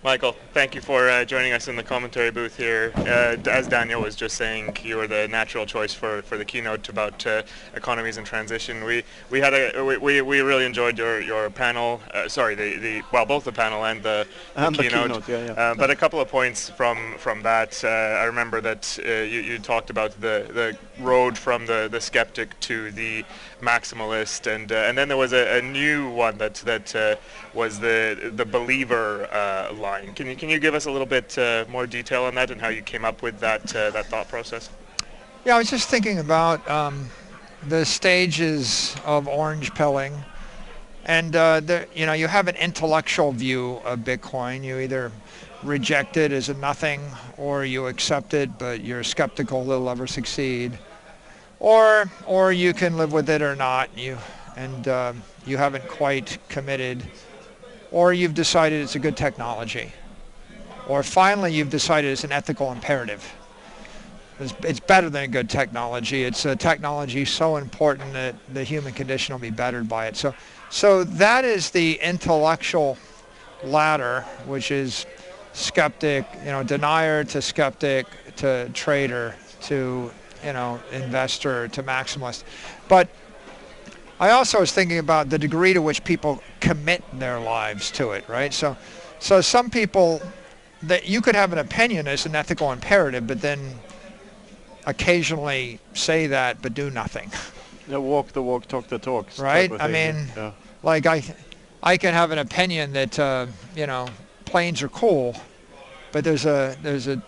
Michael, thank you for joining us in the commentary booth here. As Daniel was just saying, you were the natural choice for the keynote about economies in transition. We really enjoyed your panel. Both the panel and the keynote. But a couple of points from that. I remember that you talked about the road from the skeptic to the maximalist, and then there was a new one that was the believer line. Can you give us a little bit more detail on that and how you came up with that thought process? Yeah, I was just thinking about the stages of orange pilling, and you have an intellectual view of Bitcoin. You either reject it as a nothing, or you accept it, but you're skeptical it'll ever succeed, or you can live with it or not. You haven't quite committed. Or you've decided it's a good technology. Or finally you've decided it's an ethical imperative. It's better than a good technology. It's a technology so important that the human condition will be bettered by it. So that is the intellectual ladder, which is skeptic, denier to skeptic to trader to investor to maximalist. But I also was thinking about the degree to which people commit their lives to it, right? So some people, that you could have an opinion as an ethical imperative, but then occasionally say that but do nothing. Yeah, walk the walk, talk the talk. Right? I mean, like I can have an opinion that planes are cool, but there's a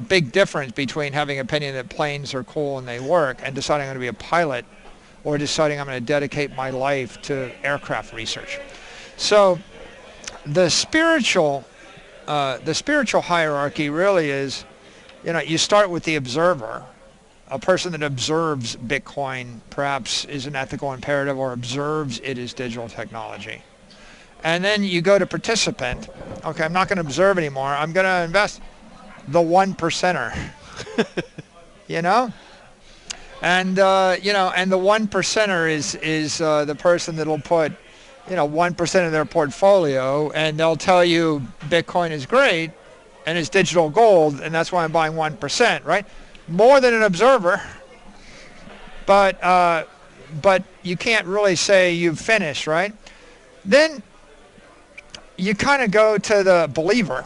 big difference between having an opinion that planes are cool and they work and deciding I'm going to be a pilot, or deciding I'm going to dedicate my life to aircraft research. So the spiritual hierarchy really is, you start with the observer. A person that observes Bitcoin perhaps is an ethical imperative or observes it as digital technology. And then you go to participant. Okay, I'm not going to observe anymore. I'm going to invest. The 1%er. And and the 1%er is the person that'll put 1% of their portfolio, and they'll tell you Bitcoin is great and it's digital gold, and that's why I'm buying 1%, right? More than an observer, but you can't really say you've finished, right? Then you kind of go to the believer.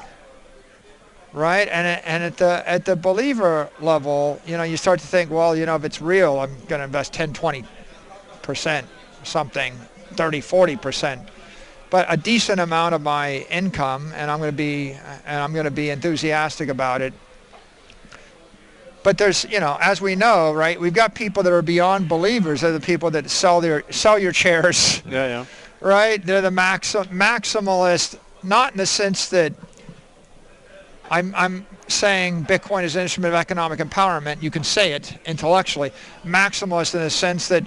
Right, and at the believer level, you start to think, well, if it's real, I'm going to invest 10-20% something, 30-40%, but a decent amount of my income, and I'm going to be enthusiastic about it. But there's, as we know, right, we've got people that are beyond believers. They're the people that sell your chairs. Yeah. Right, they're the maximalist, not in the sense that. I'm saying Bitcoin is an instrument of economic empowerment. You can say it intellectually. Maximalist in the sense that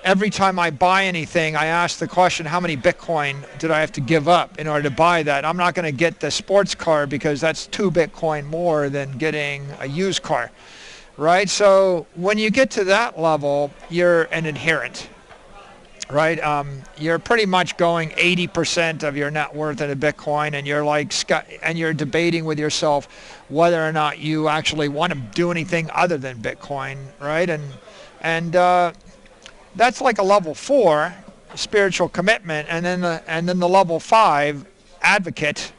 every time I buy anything, I ask the question, how many Bitcoin did I have to give up in order to buy that? I'm not going to get the sports car because that's 2 Bitcoin more than getting a used car, right? So when you get to that level, you're an adherent. Right, you're pretty much going 80% of your net worth into Bitcoin, and you're debating with yourself whether or not you actually want to do anything other than Bitcoin, right? And that's like a level 4 spiritual commitment, and then the level 5 advocate,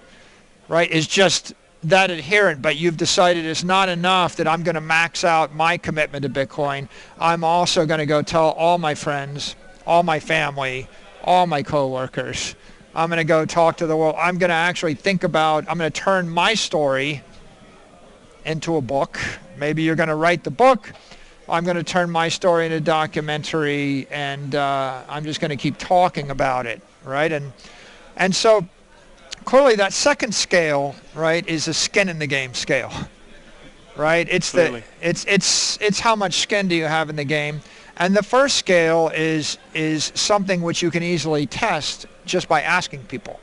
right, is just that adherent. But you've decided it's not enough that I'm going to max out my commitment to Bitcoin. I'm also going to go tell all my friends, all my family, all my coworkers. I'm going to go talk to the world. I'm going to actually I'm going to turn my story into a book. Maybe you're going to write the book. I'm going to turn my story into a documentary, and I'm just going to keep talking about it, right? And so clearly that second scale, right, is a skin in the game scale, right? It's how much skin do you have in the game. And the first scale is something which you can easily test just by asking people.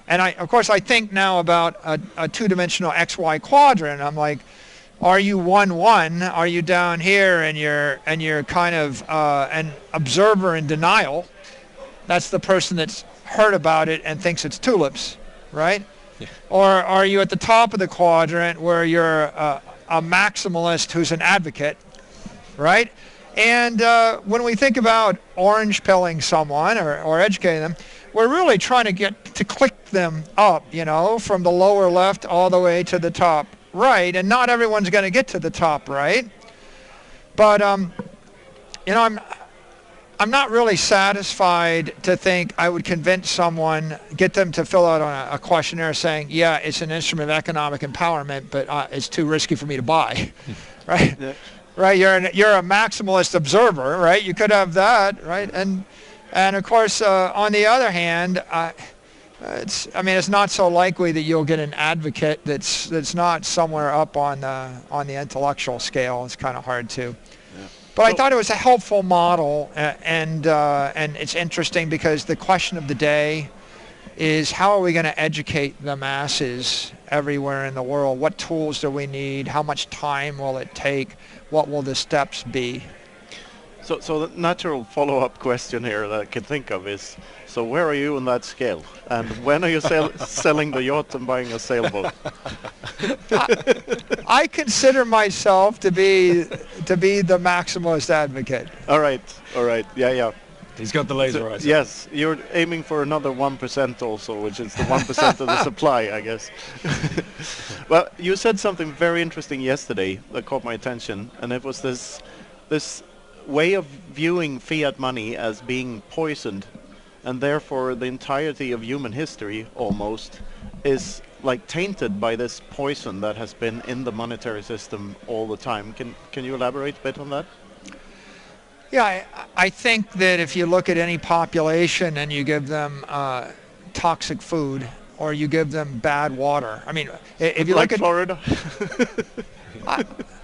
And of course I think now about a two-dimensional XY quadrant. I'm like, are you 1-1? Are you down here and you're kind of an observer in denial? That's the person that's heard about it and thinks it's tulips, right? Or are you at the top of the quadrant where you're a maximalist who's an advocate, right? And when we think about orange pilling someone or educating them, we're really trying to get to click them up, you know, from the lower left all the way to the top right. And not everyone's going to get to the top right. But, you know, I'm not really satisfied to think I would convince someone, get them to fill out on a questionnaire saying, yeah, it's an instrument of economic empowerment, but it's too risky for me to buy, right? Yeah. Right, you're a maximalist observer, right? You could have that, right? And of course, on the other hand, it's not so likely that you'll get an advocate that's not somewhere up on the intellectual scale. It's kind of hard to. Yeah. But I thought it was a helpful model, and it's interesting because the question of the day is how are we going to educate the masses everywhere in the world? What tools do we need? How much time will it take? What will the steps be? So the natural follow-up question here that I can think of is, so where are you on that scale? And when are you selling the yacht and buying a sailboat? I consider myself to be the maximalist advocate. All right, yeah. He's got the laser eyes. Yes, you're aiming for another 1% also, which is the 1% of the supply, I guess. Well, you said something very interesting yesterday that caught my attention, and it was this way of viewing fiat money as being poisoned, and therefore the entirety of human history almost is like tainted by this poison that has been in the monetary system all the time. Can you elaborate a bit on that? Yeah, I think that if you look at any population and you give them toxic food or you give them bad water, I mean, if you like look at Florida,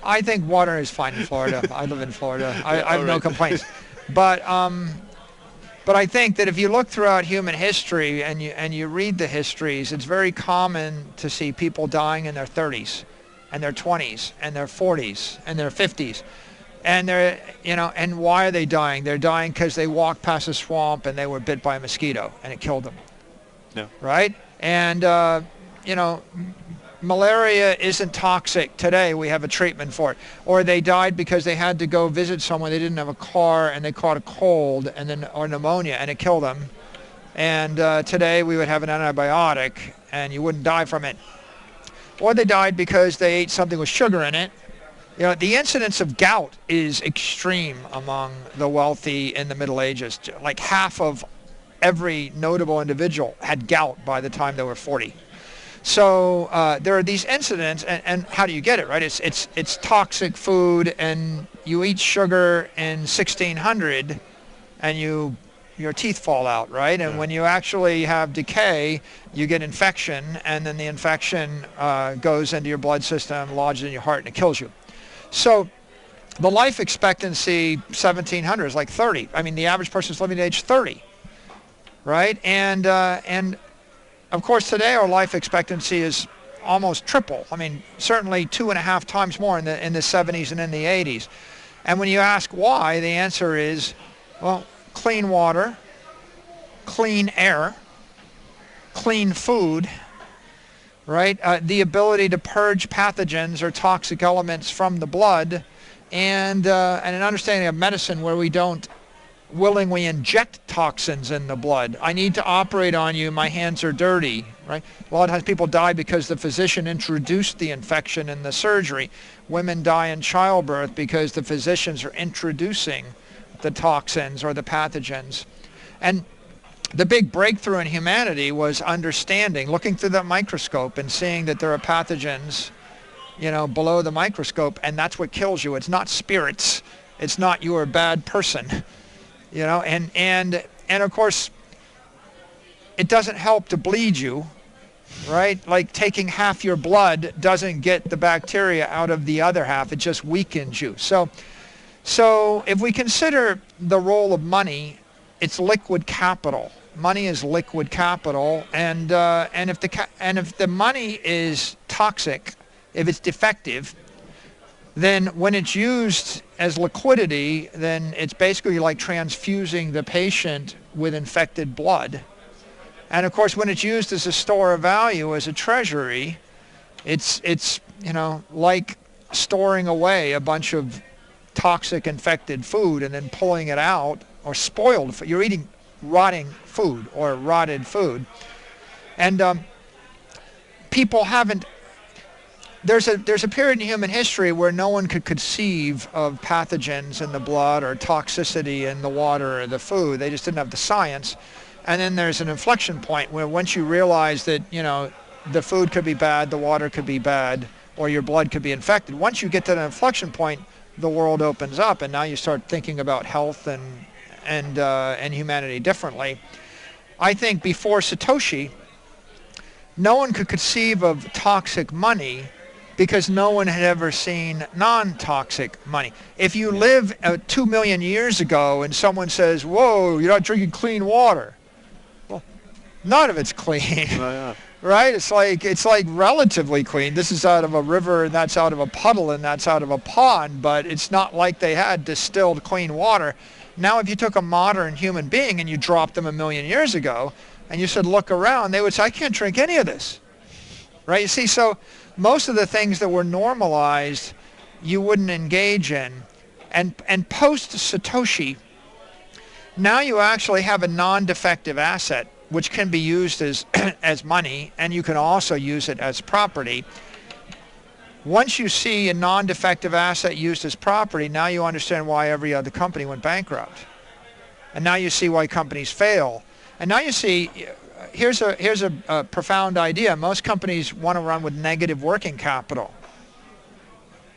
I think water is fine in Florida. I live in Florida. I have no complaints. But I think that if you look throughout human history and you read the histories, it's very common to see people dying in their 30s and their 20s and their 40s and their 50s. And they're, you know, and why are they dying? They're dying because they walked past a swamp and they were bit by a mosquito and it killed them. Yeah. Right? And, you know, malaria isn't toxic today. We have a treatment for it. Or they died because they had to go visit someone. They didn't have a car and they caught a cold or pneumonia and it killed them. And today we would have an antibiotic and you wouldn't die from it. Or they died because they ate something with sugar in it. You know, the incidence of gout is extreme among the wealthy in the Middle Ages. Like half of every notable individual had gout by the time they were 40. So there are these incidents, and how do you get it, right? It's toxic food, and you eat sugar in 1600, and your teeth fall out, right? And when you actually have decay, you get infection, and then the infection goes into your blood system, lodges in your heart, and it kills you. So the life expectancy 1700 is like 30. I mean, the average person is living to age 30, right? And of course, today our life expectancy is almost triple. I mean, certainly 2.5 times more in the 70s and in the 80s. And when you ask why, the answer is, well, clean water, clean air, clean food, right? The ability to purge pathogens or toxic elements from the blood, and an understanding of medicine where we don't willingly inject toxins in the blood. I need to operate on you, my hands are dirty, right? A lot of times people die because the physician introduced the infection in the surgery. Women die in childbirth because the physicians are introducing the toxins or the pathogens. And the big breakthrough in humanity was understanding, looking through the microscope and seeing that there are pathogens, you know, below the microscope, and that's what kills you. It's not spirits. It's not you're a bad person, you know, and of course, it doesn't help to bleed you, right? Like taking half your blood doesn't get the bacteria out of the other half. It just weakens you. So if we consider the role of money, it's liquid capital. Money is liquid capital, and if the money is toxic, if it's defective, then when it's used as liquidity, then it's basically like transfusing the patient with infected blood. And of course, when it's used as a store of value, as a treasury, it's you know, like storing away a bunch of toxic infected food and then pulling it out, or spoiled food. You're eating rotting food or rotted food. And people haven't, there's a period in human history where no one could conceive of pathogens in the blood or toxicity in the water or the food. They just didn't have the science. And then there's an inflection point where once you realize that, you know, the food could be bad, the water could be bad, or your blood could be infected. Once you get to the inflection point, the world opens up, and now you start thinking about health and humanity differently. I think before Satoshi, no one could conceive of toxic money because no one had ever seen non-toxic money. If you live 2 million years ago and someone says, whoa, you're not drinking clean water. Well, none of it's clean. Oh, yeah. Right? It's like relatively clean. This is out of a river, and that's out of a puddle, and that's out of a pond, but it's not like they had distilled clean water. Now, if you took a modern human being and you dropped them 1 million years ago, and you said, look around, they would say, I can't drink any of this. Right? You see, so most of the things that were normalized, you wouldn't engage in. And post-Satoshi, now you actually have a non-defective asset, which can be used as, as money, and you can also use it as property. Once you see a non-defective asset used as property, now you understand why every other company went bankrupt. And now you see why companies fail. And now you see, here's a profound idea. Most companies want to run with negative working capital.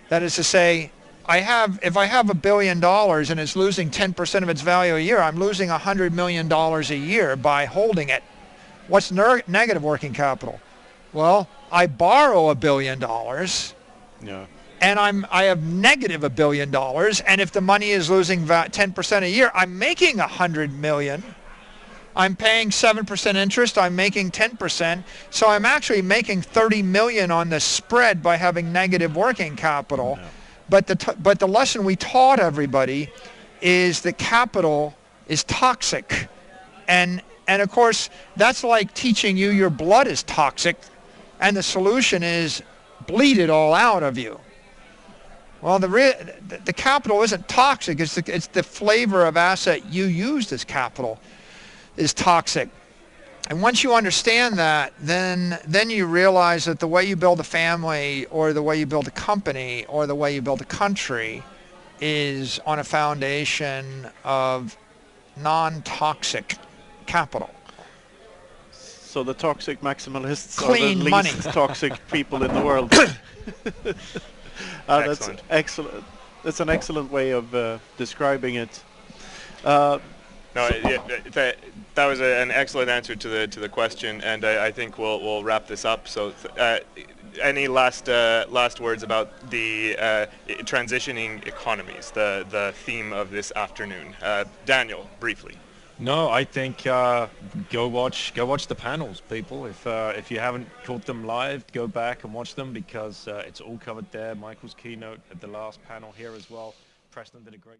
That is to say, if I have $1 billion and it's losing 10% of its value a year, I'm losing $100 million a year by holding it. What's negative working capital? Well, I borrow $1 billion, yeah, and I have negative $1 billion, and if the money is losing 10% a year, I'm making $100 million. I'm paying 7% interest, I'm making 10%, so I'm actually making $30 million on the spread by having negative working capital. Yeah. But the lesson we taught everybody is that capital is toxic. And of course, that's like teaching you your blood is toxic, and the solution is bleed it all out of you. Well, the capital isn't toxic, it's the flavor of asset you used as capital is toxic. And once you understand that, then you realize that the way you build a family, or the way you build a company, or the way you build a country is on a foundation of non-toxic capital. So the toxic maximalists Clean are the money. least toxic people in the world. That's excellent. That's an excellent way of describing it. No, that was an excellent answer to the question, and I think we'll wrap this up. So, any last words about the transitioning economies, the theme of this afternoon? Daniel, briefly. No, I think go watch the panels, people. If you haven't caught them live, go back and watch them, because it's all covered there. Michael's keynote at the last panel here as well. Preston did a great